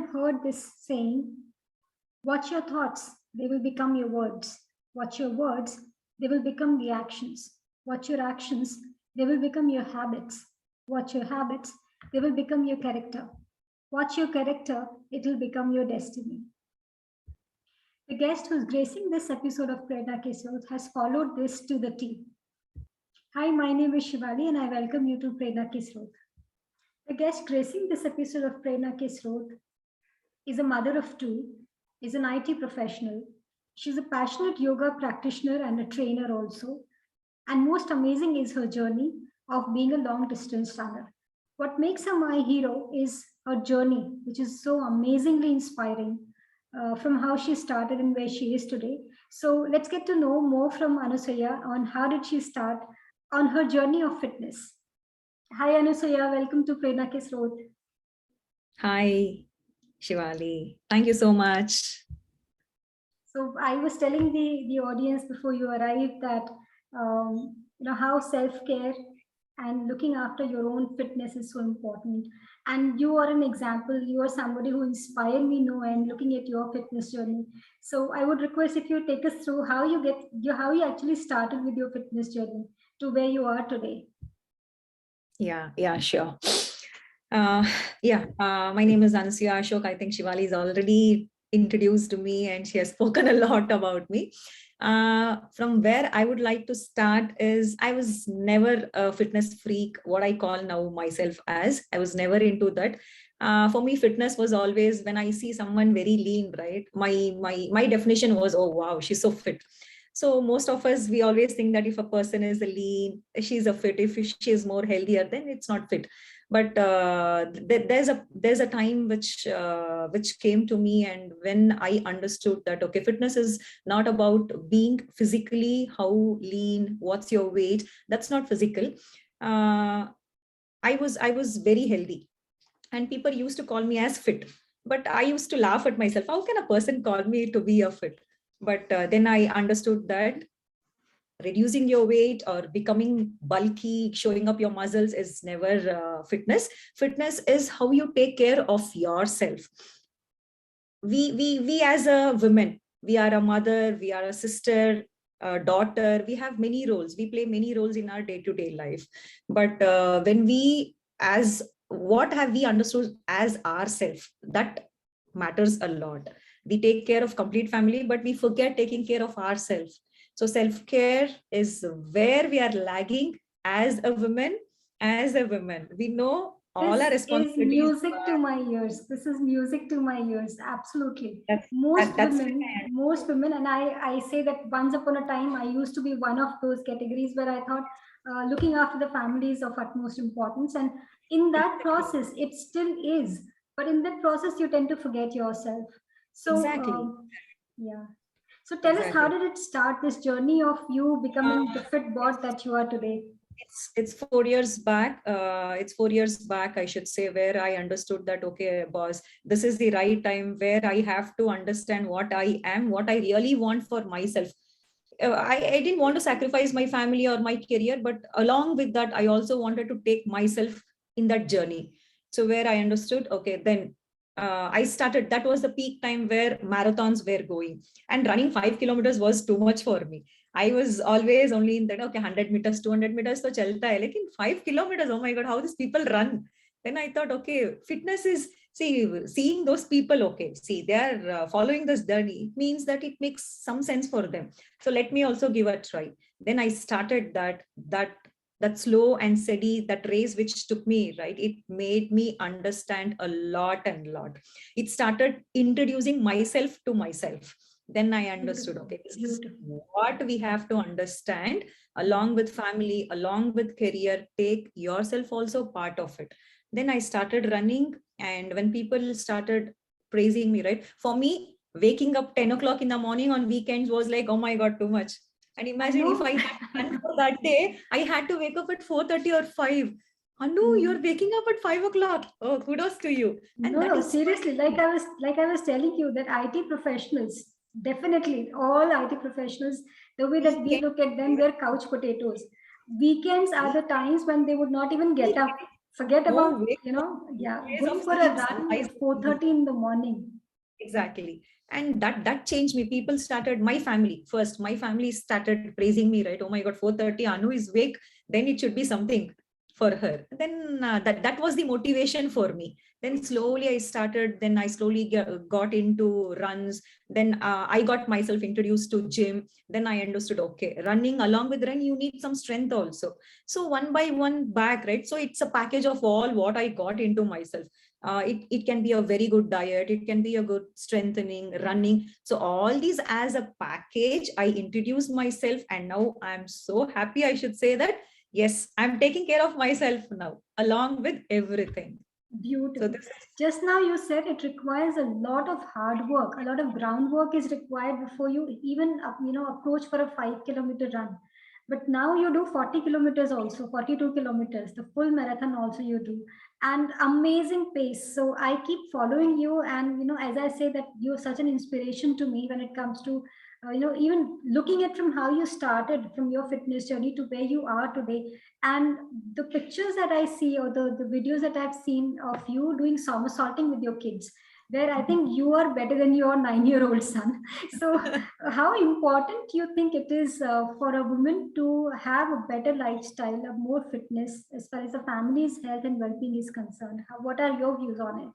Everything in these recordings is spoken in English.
have heard this saying, watch your thoughts, they will become your words. Watch your words, they will become the actions. Watch your actions, they will become your habits. Watch your habits, they will become your character. Watch your character, it will become your destiny. The guest who's gracing this episode of Prerna Ke Srot has followed this to the T. Hi, my name is Shivali and I welcome you to Prerna Ke Srot. The guest gracing this episode of Prerna Ke Srot is a mother of two, is an IT professional. She's a passionate yoga practitioner and a trainer also. And most amazing is her journey of being a long distance runner. What makes her my hero is her journey, which is so amazingly inspiring from how she started and where she is today. So let's get to know more from Anusuya on how did she start on her journey of fitness. Hi Anusuya, welcome to Prerna Ke Srot. Hi Shivali, thank you so much. So I was telling the audience before you arrived that how self-care and looking after your own fitness is so important. And you are an example. You are somebody who inspired me no end looking at your fitness journey. So I would request if you take us through how you actually started with your fitness journey to where you are today. Yeah, sure. My name is Anusuya Ashok. I think Shivali has already introduced me and she has spoken a lot about me. From where I would like to start is I was never a fitness freak, what I call now myself as. I was never into that. For me, fitness was always when I see someone very lean, right? My definition was, oh wow, she's so fit. So most of us, we always think that if a person is a lean, she's a fit. If she is more healthier, then it's not fit. But there's a time which came to me, and when I understood that okay, fitness is not about being physically how lean, what's your weight. That's not physical. I was very healthy, and people used to call me as fit. But I used to laugh at myself. How can a person call me to be a fit? But then I understood that reducing your weight or becoming bulky, showing up your muscles is never fitness. Fitness is how you take care of yourself. We as a woman, we are a mother, we are a sister, a daughter. We have many roles. We play many roles in our day-to-day life. But when we, as what have we understood as ourselves, that matters a lot. We take care of complete family, but we forget taking care of ourselves. So self-care is where we are lagging as a woman. We know all our responsibilities. This is music to my ears. This is music to my ears. Absolutely. Most women, and I say that once upon a time, I used to be one of those categories where I thought looking after the family is of utmost importance. And in that process, it still is. But in that process, you tend to forget yourself. So, yeah. So tell us, how did it start, this journey of you becoming the fit bod that you are today? It's 4 years back. It's 4 years back, I should say, where I understood that, okay, boss, this is the right time where I have to understand what I am, what I really want for myself. I didn't want to sacrifice my family or my career, but along with that, I also wanted to take myself in that journey. So where I understood, okay, then I started, that was the peak time where marathons were going, and running 5 kilometers was too much for me. I was always only in that, okay, 100 meters, 200 meters, so chalta hai. Like in 5 kilometers, oh my God, how these people run. Then I thought, okay, fitness is, seeing those people, okay, they are following this journey. It means that it makes some sense for them. So let me also give a try. Then I started that slow and steady, that race which took me, right? It made me understand a lot and lot. It started introducing myself to myself. Then I understood, okay, this is what we have to understand. Along with family, along with career, take yourself also part of it. Then I started running, and when people started praising me, right? For me, waking up 10 o'clock in the morning on weekends was like, oh my God, too much. And imagine if I had for that day, I had to wake up at 4:30 or 5. Anu, you're waking up at 5 o'clock. Oh, kudos to you. And no, seriously, like I was telling you, that IT professionals, definitely all IT professionals, the way that we look at them, they're couch potatoes. Weekends are the times when they would not even get up Forget No about, way. Days going of for a sleep. run I at 4:30 in the morning. Exactly. And that changed me. People started, my family first, my family started praising me, right? Oh my God, 4:30, Anu is wake, then it should be something for her. Then that was the motivation for me. Then slowly I started, then I slowly got into runs. Then I got myself introduced to gym. Then I understood, okay, running, along with run, you need some strength also. So one by one back, right? So it's a package of all what I got into myself. It can be a very good diet, it can be a good strengthening, running. So all these as a package, I introduced myself, and now I'm so happy, I should say that, yes, I'm taking care of myself now, along with everything. So Beautiful. this is Just now you said it requires a lot of hard work, a lot of groundwork is required before you even approach for a 5 kilometer run. But now you do 40 kilometers also, 42 kilometers, the full marathon also you do, and amazing pace. So I keep following you, and as I say that you're such an inspiration to me when it comes to even looking at from how you started from your fitness journey to where you are today, and the pictures that I see, or the videos that I've seen of you doing somersaulting with your kids, where I think you are better than your 9-year-old son. So how important do you think it is for a woman to have a better lifestyle, a more fitness as far as the family's health and well-being is concerned? What are your views on it?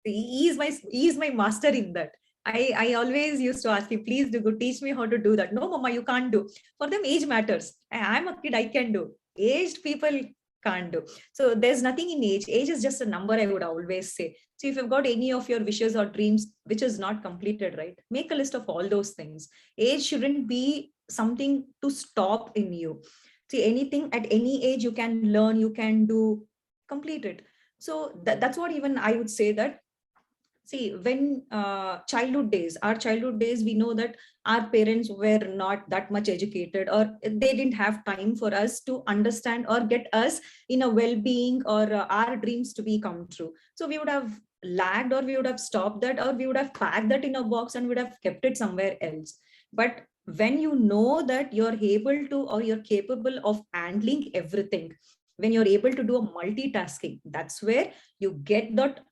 he is my master in that. I always used to ask him, please do good, teach me how to do that. No, mama, you can't do. For them, age matters. I'm a kid, I can do. Aged people can't do. So there's nothing in age. Age is just a number, I would always say. So if you've got any of your wishes or dreams which is not completed, right, make a list of all those things. Age shouldn't be something to stop in you. See, anything at any age you can learn, you can do, complete it. So that's what even I would say that. See, when our childhood days, we know that our parents were not that much educated, or they didn't have time for us to understand or get us in a well-being, or our dreams to be come true. So we would have lagged, or we would have stopped that, or we would have packed that in a box and would have kept it somewhere else. But when you know that you're able to, or you're capable of handling everything, when you're able to do a multitasking, that's where you get that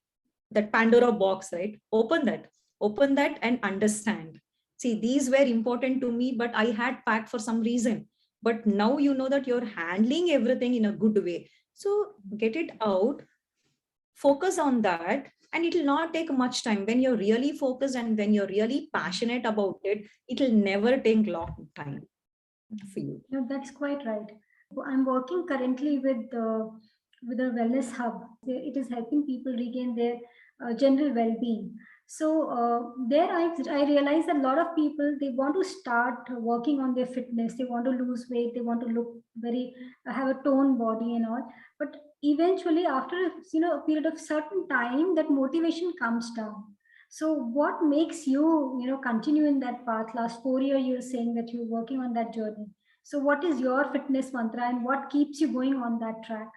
Pandora box, right? Open that and understand. See, these were important to me, but I had packed for some reason. But now you know that you're handling everything in a good way. So get it out, focus on that, and it will not take much time. When you're really focused and when you're really passionate about it, it will never take long time for you. No, that's quite right. I'm working currently with a wellness hub. It is helping people regain their general well-being. So there, I realize that a lot of people, they want to start working on their fitness. They want to lose weight. They want to look very have a toned body and all. But eventually, after a period of certain time, that motivation comes down. So what makes you continue in that path? Last 4 years, you're saying that you're working on that journey. So, what is your fitness mantra and what keeps you going on that track?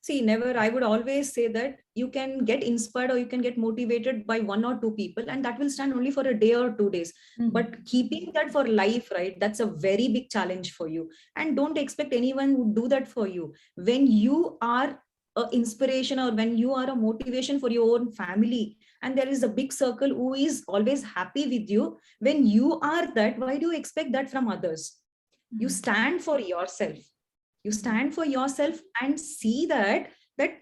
See, never, I would always say that you can get inspired or you can get motivated by one or two people, and that will stand only for a day or 2 days. But keeping that for life, right, that's a very big challenge for you. And don't expect anyone would do that for you. When you are a inspiration, or when you are a motivation for your own family, and there is a big circle who is always happy with you, when you are that, why do you expect that from others? You stand for yourself. You stand for yourself and see that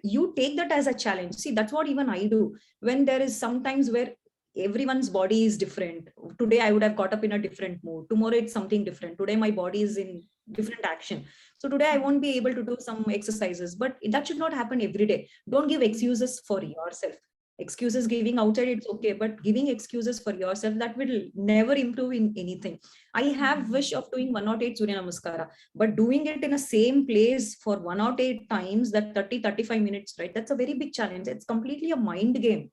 you take that as a challenge. See, that's what even I do. When there is sometimes where everyone's body is different. Today I would have got up in a different mood, tomorrow it's something different, today my body is in different action, so today I won't be able to do some exercises. But that should not happen every day. Don't give excuses for yourself. Excuses giving outside, it's okay, but giving excuses for yourself, that will never improve in anything. I have wish of doing 108 Surya Namaskara, but doing it in a same place for 108 times, that 30-35 minutes, right, that's a very big challenge. It's completely a mind game,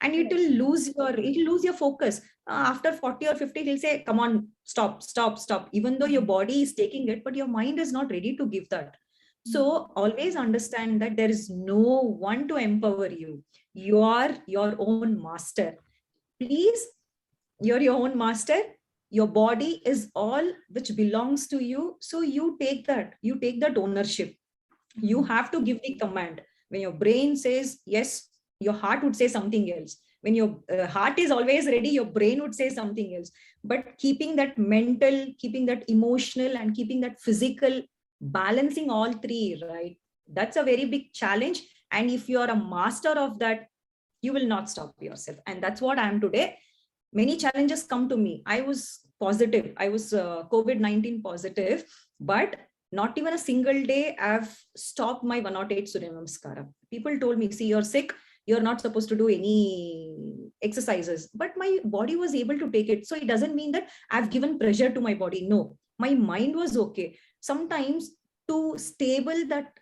and it will lose your focus. After 40 or 50, he'll say, come on, stop, stop, stop, even though your body is taking it, but your mind is not ready to give that. So always understand that there is no one to empower you. You are your own master. Please, you're your own master. Your body is all which belongs to you, so you take that ownership. You have to give the command. When your brain says yes, your heart would say something else. When your heart is always ready, your brain would say something else. But keeping that mental, keeping that emotional, and keeping that physical, balancing all three, right? That's a very big challenge. And if you are a master of that, you will not stop yourself. And that's what I am today. Many challenges come to me. I was positive, I was COVID-19 positive, but not even a single day I've stopped my 108 Surya Namaskara. People told me, see, you're sick, you're not supposed to do any exercises, but my body was able to take it. So it doesn't mean that I've given pressure to my body. No, my mind was okay. Sometimes to stable that,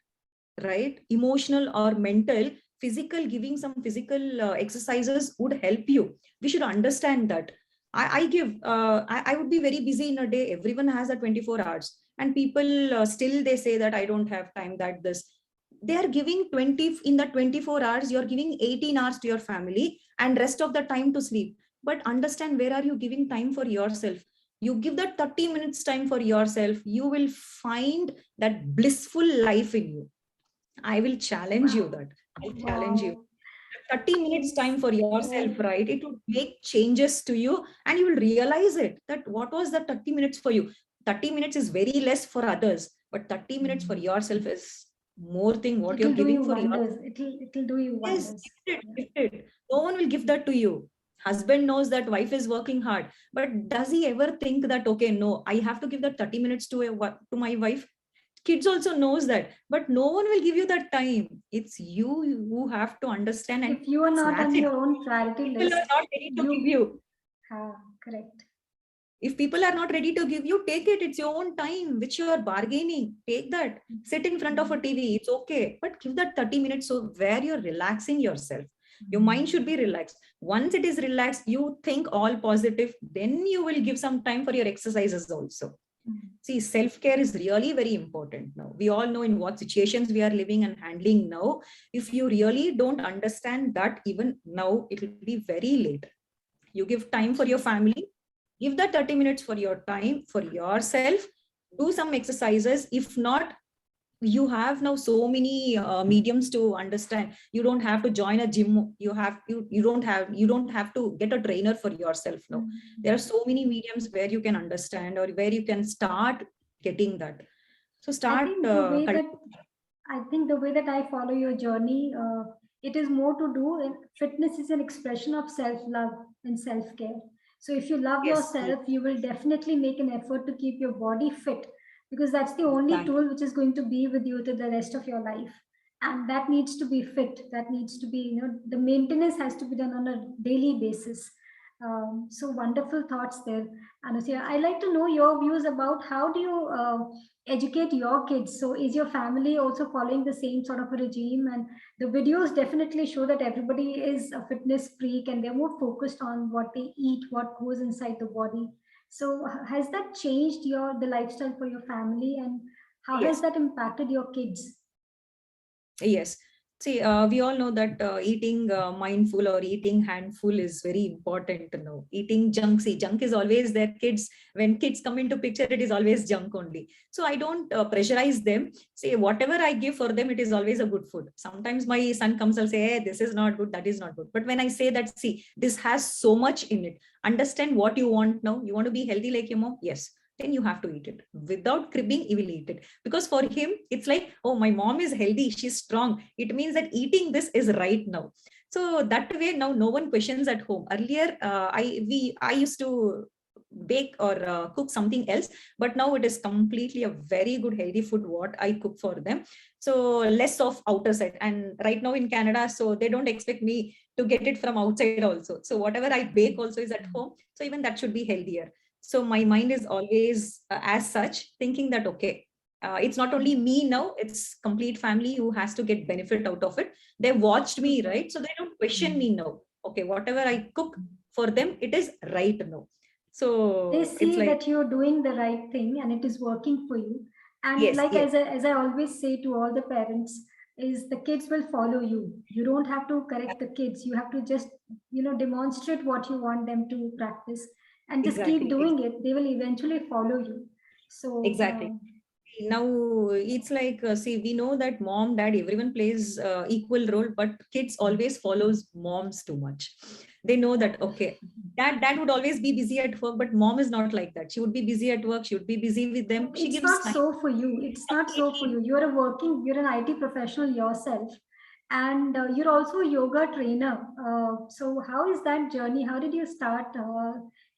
right, emotional or mental, physical, giving some physical exercises would help you. We should understand that. I would be very busy in a day. Everyone has a 24 hours, and people still they say that I don't have time, that this. They are giving 20 in the 24 hours, you're giving 18 hours to your family and rest of the time to sleep. But understand, where are you giving time for yourself? You give that 30 minutes time for yourself, you will find that blissful life in you. I will challenge you Wow. that. I challenge you. Wow. 30 minutes Yes. time for yourself, Yes. right? It would make changes to you, and you will realize it, that what was the 30 minutes for you? 30 minutes is very less for others, but 30 minutes for yourself is more thing what you're It'll do giving you for your. wonders. It'll do you Yes, wonders. Yeah. gifted. No one will give that to you. Husband knows that wife is working hard, but does he ever think that, okay, no, I have to give that 30 minutes to to my wife? Kids also knows that, but no one will give you that time. It's you who have to understand and If you are not snatch on it. your own priority People are list, not ready to give you you. have correct. If people are not ready to give you, take it. It's your own time which you are bargaining. Take that. Sit in front of a TV, it's okay, but give that 30 minutes, so where you're relaxing yourself. Your mind should be relaxed. Once it is relaxed, you think all positive, then you will give some time for your exercises also. See, self-care is really very important now. We all know in what situations we are living and handling now. If you really don't understand that, even now, it will be very late. You give time for your Absolutely. family, give that 30 minutes for your time, for yourself, do some exercises. If not, you have now so many mediums to understand. You don't have to join a gym. You don't have to get a trainer for yourself now. There are so many mediums where you can understand, or where you can start getting that. So I start think the way that I think the way that I follow your journey, it is more to do. Fitness is an expression of self-love and self-care. So if you love yes, yes, yourself, you will definitely make an effort to keep your body fit, because that's the only exactly, tool which is going to be with you to the rest of your life. And that needs to be fit. That needs to be, the maintenance has to be done on a daily basis. So wonderful thoughts there, Anusia. I like to know your views about how do you educate your kids. So is your family also following the same sort of a regime? And the videos definitely show that everybody is a fitness freak and they're more focused on what they eat, what goes inside the body. So has that changed the lifestyle for your family, and how has yes. that impacted your kids? Yes. See, we all know that eating mindful or eating handful is very important to know. Eating junk, see, junk is always there. Kids, when kids come into picture, it is always junk only. So I don't pressurize them. See, whatever I give for them, it is always a good food. Sometimes my son comes and say, hey, this is not good, that is not good. But when I say that, see, this has so much in it. Understand what you want now. You want to be healthy like your mom? Yes, then you have to eat it without cribbing. He will eat it, because for him it's like, oh, my mom is healthy, she's strong, it means that eating this is right now. So that way now no one questions at home. Earlier I used to bake or cook something else, but now it is completely a very good healthy food what I cook for them. So less of outer side, and right now in Canada, so they don't expect me to get it from outside also. So whatever I bake also is at home, so even that should be healthier. So my mind is always as such thinking that, okay, it's not only me now, it's complete family who has to get benefit out of it. They watched me, Super. right? So they don't question me now. Okay, whatever I cook for them, it is right now. They So it's see like, that you're doing the right thing and it is working for you. And yes, like yes, as I always say to all the parents, is the kids will follow you. You don't have to correct the kids. You have to just demonstrate what you want them to practice, and just keep exactly, doing it. They will eventually follow you. So exactly. Now it's like, see, we know that mom, dad, everyone plays equal role, but kids always follows moms too much. They know that, okay, dad would always be busy at work, but mom is not like that. She would be busy at work. She would be busy with them. She It's gives not time. so for you. It's not so for you. You're an IT professional yourself, and you're also a yoga trainer. So how is that journey? How did you start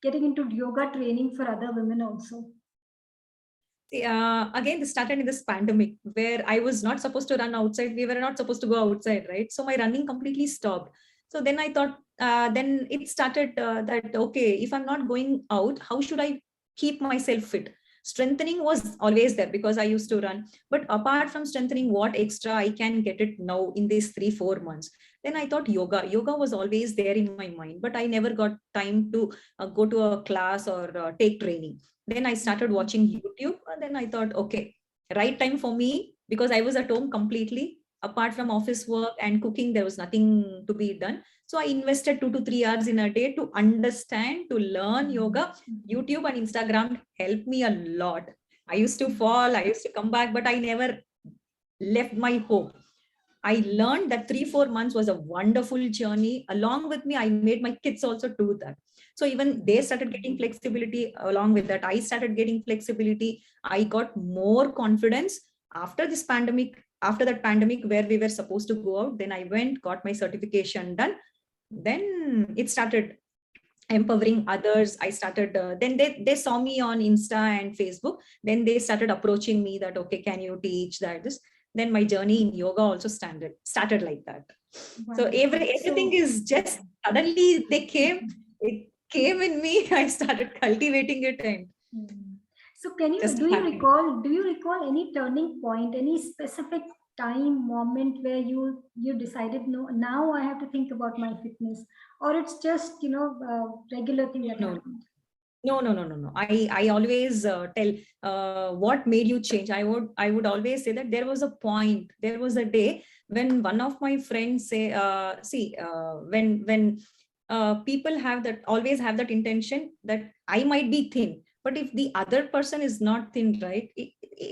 getting into yoga training for other women also? Again, this started in this pandemic where I was not supposed to run outside. We were not supposed to go outside, right? So my running completely stopped. So then I thought, then it started that, okay, if I'm not going out, how should I keep myself fit? Strengthening was always there because I used to run. But apart from strengthening, what extra I can get it now in these 3-4 months? Then I thought yoga. Yoga was always there in my mind, but I never got time to go to a class or take training. Then I started watching YouTube, and then I thought, okay, right time for me, because I was at home completely. Apart from office work and cooking, there was nothing to be done. So I invested 2 to 3 hours in a day to understand, to learn yoga. YouTube and Instagram helped me a lot. I used to fall, I used to come back, but I never left my hope. I learned that 3-4 months was a wonderful journey. Along with me, I made my kids also do that. So even they started getting flexibility. Along with that, I started getting flexibility. I got more confidence after this pandemic. After that pandemic, where we were supposed to go out, then I went, got my certification done. Then it started empowering others. I started, then they saw me on Insta and Facebook. Then they started approaching me that, okay, can you teach that, this? Then my journey in yoga also started like that. So Wonderful. everything So is just suddenly they came, it came in me. I started cultivating it, and mm. So can you just happened. do you recall any turning point, any specific time moment where you decided, no, now I have to think about my fitness, or it's just regular thing that No, happened? no. I always tell what made you change. I would always say that there was a point, there was a day when one of my friends say, see, when people have that, always have that intention that I might be thin, but if the other person is not thin, right?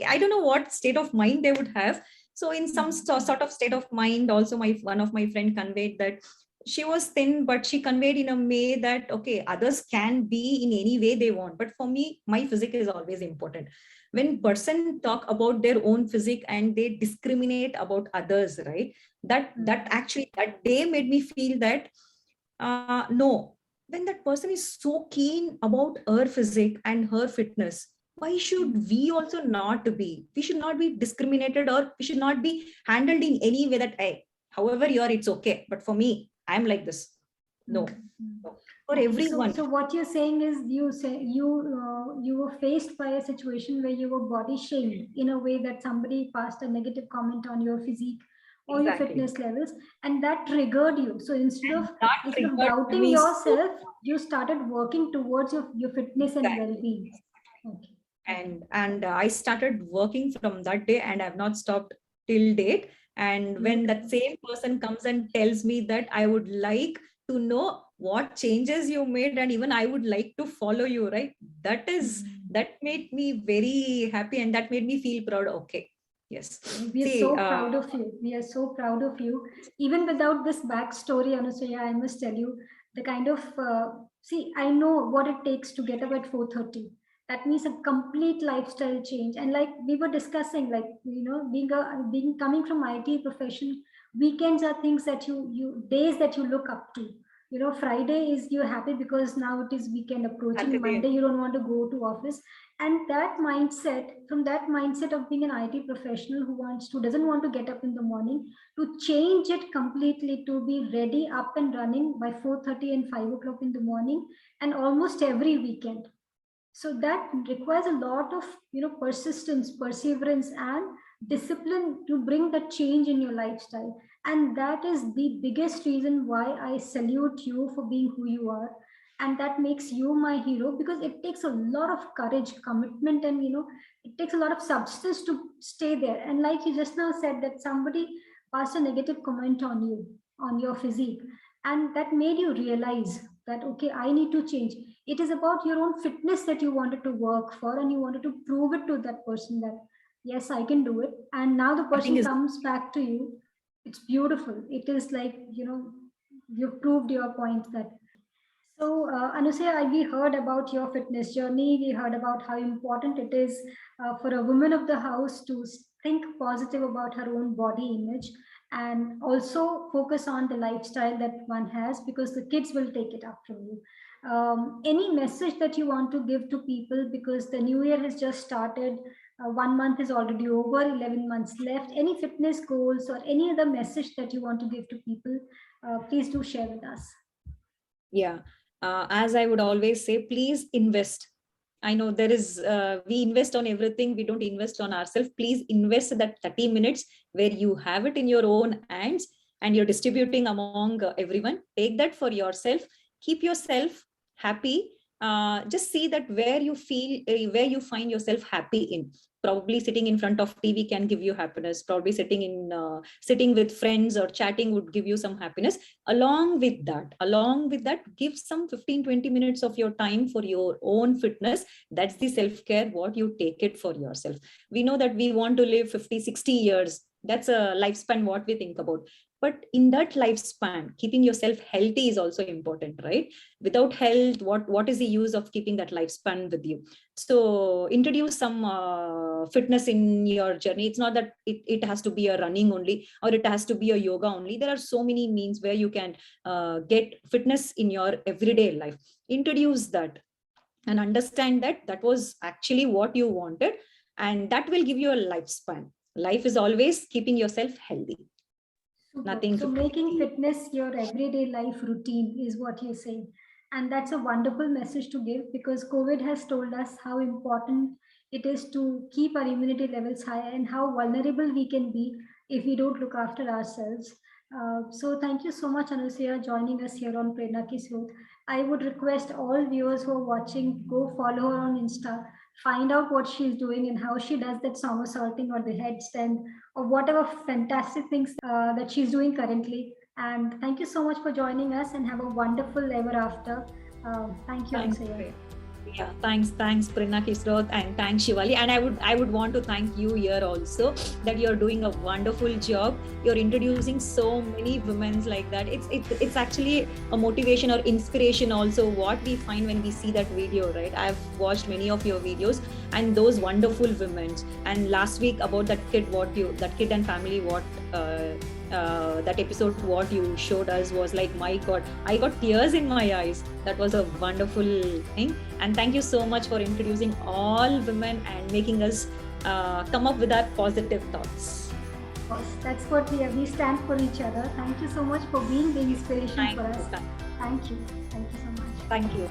I don't know what state of mind they would have. So in some sort of state of mind, also my one of my friend conveyed that she was thin, but she conveyed in a way that, okay, others can be in any way they want, but for me, my physique is always important. When person talk about their own physique and they discriminate about others, right? That actually, that day made me feel that, no, when that person is so keen about her physique and her fitness, why should we also not be? We should not be discriminated, or we should not be handled in any way that, hey, however you are, it's okay. But for me, I'm like this. No, Mm-hmm. no. For Okay, so everyone. so what you're saying is you were faced by a situation where you were body shamed in a way that somebody passed a negative comment on your physique or your Exactly. fitness levels, and that triggered you. So And that instead of triggered doubting me so. yourself, you started working towards your fitness and Exactly. well-being. Okay, okay. And I started working from that day, and I've not stopped till date. And when that Beautiful. same person comes and tells me that, I would like to know what changes you made, and even I would like to follow you, right? That made me very happy, and that made me feel proud. Okay, yes. We are See, so proud of you. We are so proud of you. Even without this backstory, Anusuya, I must tell you the kind of see. I know what it takes to get up at 4:30. That means a complete lifestyle change. And like we were discussing, like being coming from IT profession, weekends are things that you days that you look up to. Friday is you're happy because now it is weekend approaching. Saturday. Monday you don't want to go to office, and that mindset of being an IT professional who doesn't want to get up in the morning, to change it completely, to be ready up and running by 4:30 and 5 o'clock in the morning, and almost every weekend. So that requires a lot of persistence, perseverance, and discipline to bring that change in your lifestyle. And that is the biggest reason why I salute you for being who you are. And that makes you my hero, because it takes a lot of courage, commitment, and it takes a lot of substance to stay there. And like you just now said, that somebody passed a negative comment on you, on your physique, and that made you realize that, okay, I need to change. It is about your own fitness that you wanted to work for, and you wanted to prove it to that person that yes, I can do it. And now the Nothing question is. comes back to you. It's beautiful. It is like, you've proved your point that. So, Anusuya, we heard about your fitness journey. We heard about how important it is for a woman of the house to think positive about her own body image and also focus on the lifestyle that one has, because the kids will take it after you. Any message that you want to give to people, because the new year has just started, 1 month is already over, 11 months left. Any fitness goals or any other message that you want to give to people, please do share with us. Yeah. As I would always say, please invest. I know there is, we invest on everything, we don't invest on ourselves. Please invest that 30 minutes where you have it in your own hands and you're distributing among everyone. Take that for yourself. Keep yourself happy. Just see that where you feel, where you find yourself happy in. Probably sitting in front of TV can give you happiness. Probably sitting with friends or chatting would give you some happiness. Along with that, give some 15-20 minutes of your time for your own fitness. That's the self-care, what you take it for yourself. We know that we want to live 50-60 years. That's a lifespan what we think about, but in that lifespan, keeping yourself healthy is also important, right? Without health, what is the use of keeping that lifespan with you? So introduce some fitness in your journey. It's not that it has to be a running only, or it has to be a yoga only. There are so many means where you can get fitness in your everyday life. Introduce that and understand that that was actually what you wanted, and that will give you a lifespan. Life is always keeping yourself healthy. Super. Nothing So 50. making fitness your everyday life routine is what you're saying. And that's a wonderful message to give, because COVID has told us how important it is to keep our immunity levels high and how vulnerable we can be if we don't look after ourselves. So thank you so much, Anusuya, joining us here on Prerna Ke Srot. I would request all viewers who are watching, go follow her on Insta, find out what she's doing and how she does that somersaulting or the headstand or whatever fantastic things that she's doing currently. And thank you so much for joining us, and have a wonderful ever after. Thank you, Thanks. Anusuya. Yeah, thanks, Prerna Ke Srot, and thanks, Shivali. And I would want to thank you here also, that you're doing a wonderful job. You're introducing so many women like that. It's actually a motivation or inspiration also, what we find when we see that video, right? I've watched many of your videos and those wonderful women. And last week about that kid and family, that episode what you showed us was like, my God, I got tears in my eyes. That was a wonderful thing. And thank you so much for introducing all women and making us come up with our positive thoughts. Of course, that's what we are. We stand for each other. Thank you so much for being the inspiration for us. Thank you. Thank you so much. Thank you.